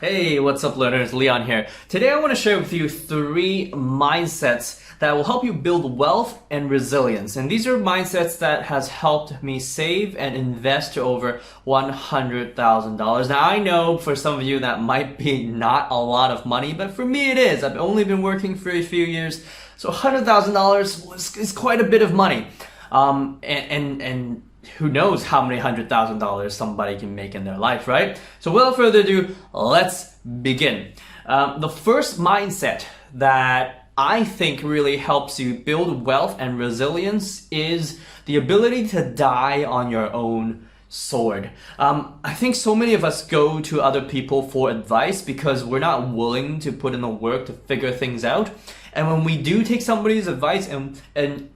Hey, what's up learners? Leon here. Today I want to share with you 3 mindsets that will help you build wealth and resilience. And these are mindsets that has helped me save and invest to over $100,000. Now I know for some of you that might be not a lot of money, but for me it is. I've only been working for a few years, so $100,000 is quite a bit of money. And who knows how many $100,000 somebody can make in their life, right? So without further ado, let's begin. The first mindset that I think really helps you build wealth and resilience is the ability to die on your own sword. I think so many of us go to other people for advice because we're not willing to put in the work to figure things out. And when we do take somebody's advice and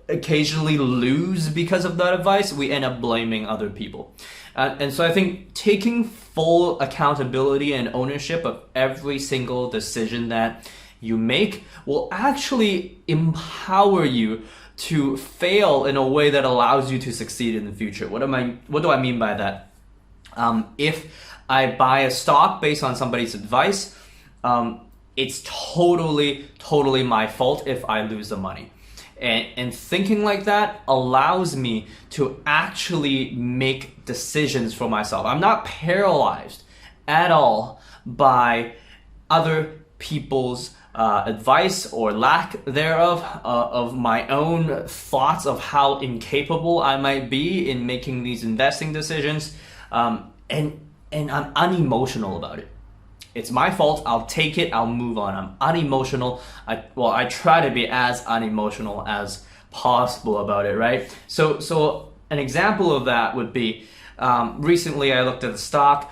occasionally lose because of that advice, we end up blaming other people. And so I think taking full accountability and ownership of every single decision that you make will actually empower you to fail in a way that allows you to succeed in the future. What do I mean by that? If I buy a stock based on somebody's advice, it's totally my fault if I lose the money. And thinking like that allows me to actually make decisions for myself. I'm not paralyzed at all by other people's advice or lack thereof, of my own thoughts of how incapable I might be in making these investing decisions, and I'm unemotional about it. It's my fault. I'll take it. I'll move on. I'm unemotional. I try to be as unemotional as possible about it, right? So an example of that would be, recently I looked at the stock.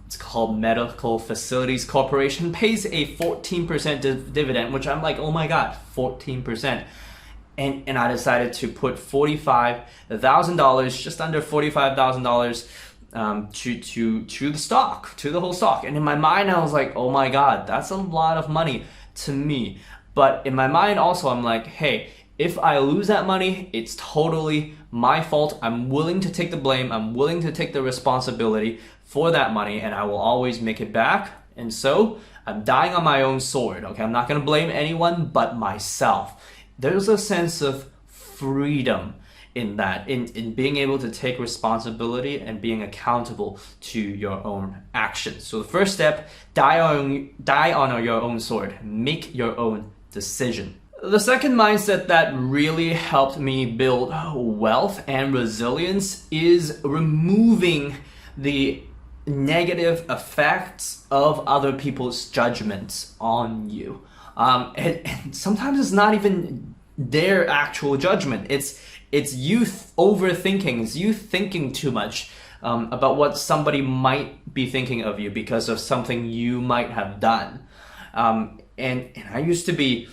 It's called Medical Facilities Corporation. Pays a 14% dividend, which I'm like, oh my god, 14%. And I decided to put $45,000, just under $45,000. To the stock, to the whole stock. And in my mind, I was like, oh my god, that's a lot of money to me. But in my mind also, I'm like, hey, if I lose that money, it's totally my fault. I'm willing to take the blame. I'm willing to take the responsibility for that money, and I will always make it back. And so I'm dying on my own sword. Okay, I'm not going to blame anyone but myself. There's a sense of freedom in that, in being able to take responsibility and being accountable to your own actions. So the first step, die on your own sword. Make your own decision. The second mindset that really helped me build wealth and resilience is removing the negative effects of other people's judgments on you. And sometimes it's not even their actual judgment. It's you overthinking. It's you thinking too much about what somebody might be thinking of you because of something you might have done. And I used to be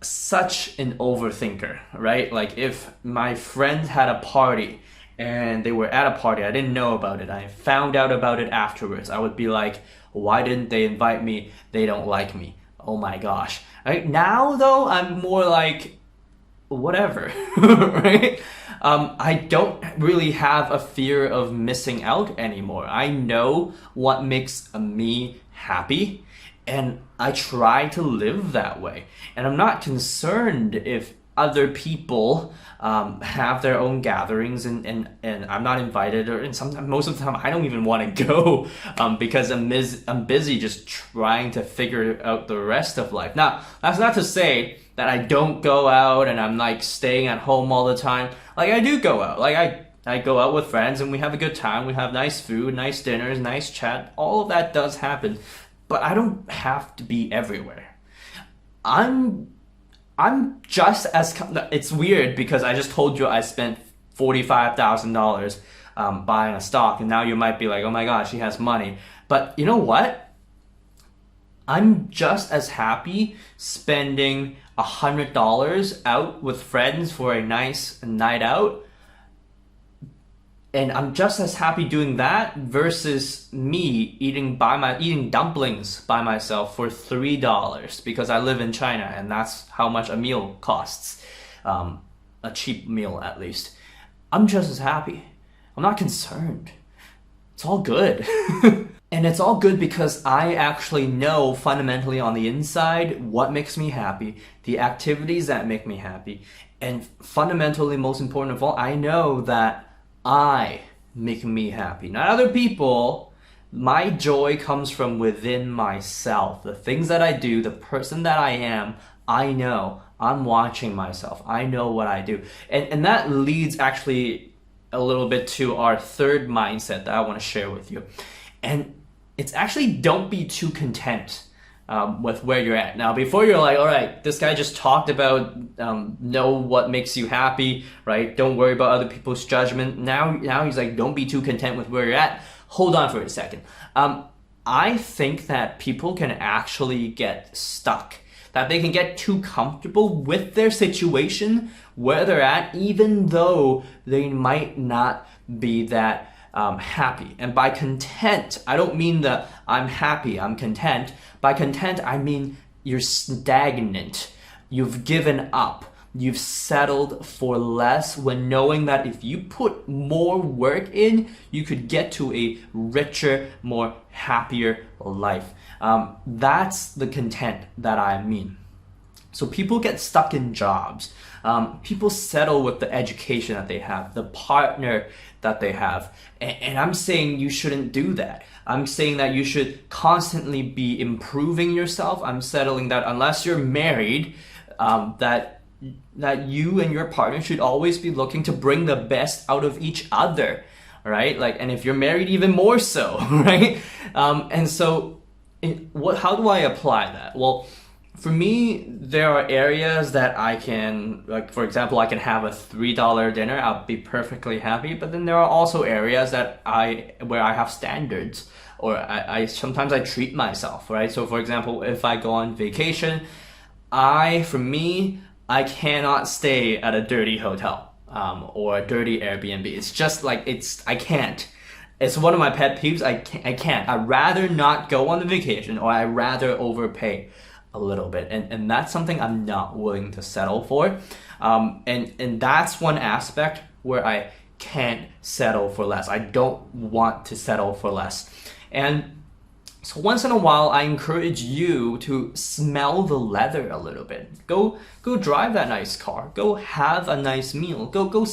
such an overthinker, right? Like if my friend had a party and they were at a party, I didn't know about it. I found out about it afterwards. I would be like, why didn't they invite me? They don't like me. Oh my gosh. Right now though, I'm more like, whatever, right? I don't really have a fear of missing out anymore. I know what makes me happy, and I try to live that way. And I'm not concerned if other people have their own gatherings and I'm not invited, and sometimes most of the time I don't even want to go because I'm busy just trying to figure out the rest of life. Now, that's not to say that I don't go out and I'm like staying at home all the time. Like I do go out. Like I go out with friends and we have a good time. We have nice food, nice dinners, nice chat. All of that does happen. But I don't have to be everywhere. I'm just as... It's weird because I just told you I spent $45,000 buying a stock, and now you might be like, oh my gosh, she has money. But you know what? I'm just as happy spending $100 out with friends for a nice night out. And I'm just as happy doing that versus me eating dumplings by myself for $3 because I live in China and that's how much a meal costs. A cheap meal at least. I'm just as happy. I'm not concerned. It's all good. And it's all good because I actually know fundamentally on the inside what makes me happy, the activities that make me happy. And fundamentally, most important of all, I know that I make me happy, not other people. My joy comes from within myself. The things that I do, the person that I am, I know. I'm watching myself. I know what I do. And that leads actually a little bit to our third mindset that I want to share with you. And it's actually don't be too content with where you're at. Now, before you're like, all right, this guy just talked about know what makes you happy, right? Don't worry about other people's judgment. Now he's like, don't be too content with where you're at. Hold on for a second. I think that people can actually get stuck, that they can get too comfortable with their situation, where they're at, even though they might not be that happy. And by content, I don't mean that I'm happy, I'm content. By content, I mean you're stagnant. You've given up. You've settled for less when knowing that if you put more work in, you could get to a richer, more happier life. That's the content that I mean. So people get stuck in jobs. People settle with the education that they have, the partner that they have. And I'm saying you shouldn't do that. I'm saying that you should constantly be improving yourself. I'm settling that unless you're married, that you and your partner should always be looking to bring the best out of each other, right? Like, and if you're married, even more so, right? And so how do I apply that? Well, for me, there are areas that I can, like, for example, I can have a $3 dinner. I'll be perfectly happy. But then there are also areas where I have standards, or I sometimes I treat myself, right? So for example, if I go on vacation, for me, I cannot stay at a dirty hotel or a dirty Airbnb. It's just like, I can't. It's one of my pet peeves. I can't. I'd rather not go on the vacation, or I'd rather overpay a little bit, and that's something I'm not willing to settle for, and that's one aspect where I can't settle for less. I don't want to settle for less. And so once in a while, I encourage you to smell the leather a little bit. Go drive that nice car. Go have a nice meal. Go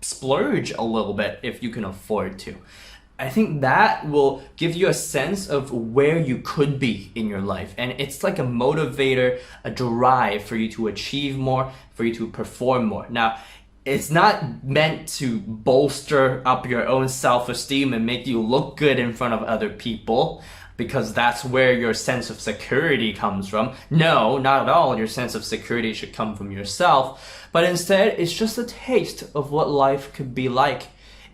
splurge a little bit if you can afford to. I think that will give you a sense of where you could be in your life. And it's like a motivator, a drive for you to achieve more, for you to perform more. Now, it's not meant to bolster up your own self-esteem and make you look good in front of other people, because that's where your sense of security comes from. No, not at all. Your sense of security should come from yourself. But instead, it's just a taste of what life could be like,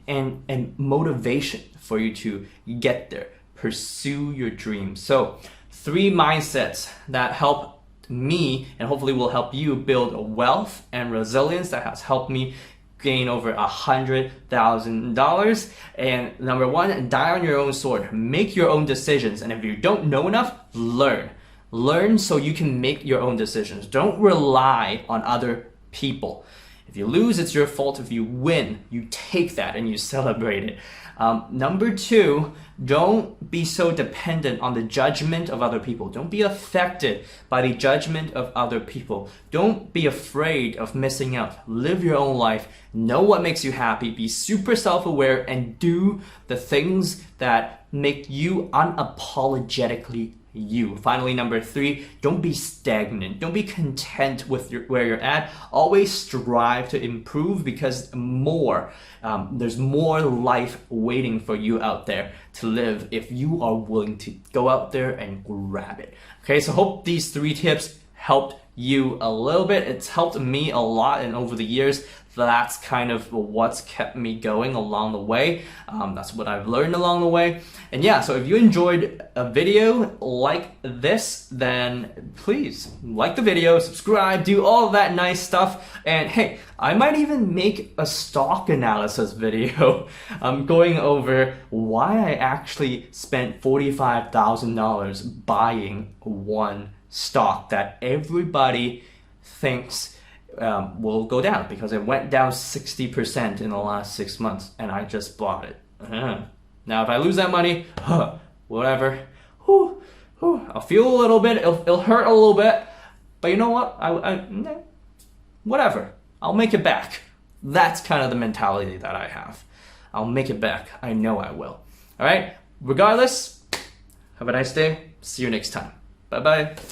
and motivation for you to get there, pursue your dreams. So 3 mindsets that help me and hopefully will help you build wealth and resilience that has helped me gain over $100,000. And number 1, die on your own sword. Make your own decisions. And if you don't know enough, learn. Learn so you can make your own decisions. Don't rely on other people. If you lose, it's your fault. If you win, you take that and you celebrate it. Number 2, don't be so dependent on the judgment of other people. Don't be affected by the judgment of other people. Don't be afraid of missing out. Live your own life. Know what makes you happy. Be super self-aware and do the things that make you unapologetically you. Finally, number 3, don't be stagnant. Don't be content with where you're at. Always strive to improve, because there's more life waiting for you out there to live if you are willing to go out there and grab it. Okay, so hope these 3 tips helped you a little bit. It's helped me a lot, and over the years, that's kind of what's kept me going along the way. That's what I've learned along the way. And yeah, so if you enjoyed a video like this, then please like the video, subscribe, do all that nice stuff. And hey, I might even make a stock analysis video going over why I actually spent $45,000 buying one stock that everybody thinks will go down, because it went down 60% in the last 6 months, and I just bought it. Now, if I lose that money, whatever. Whew, whew. I'll feel a little bit. It'll hurt a little bit, but you know what? Whatever. I'll make it back. That's kind of the mentality that I have. I'll make it back. I know I will. All right. Regardless, have a nice day. See you next time. Bye bye.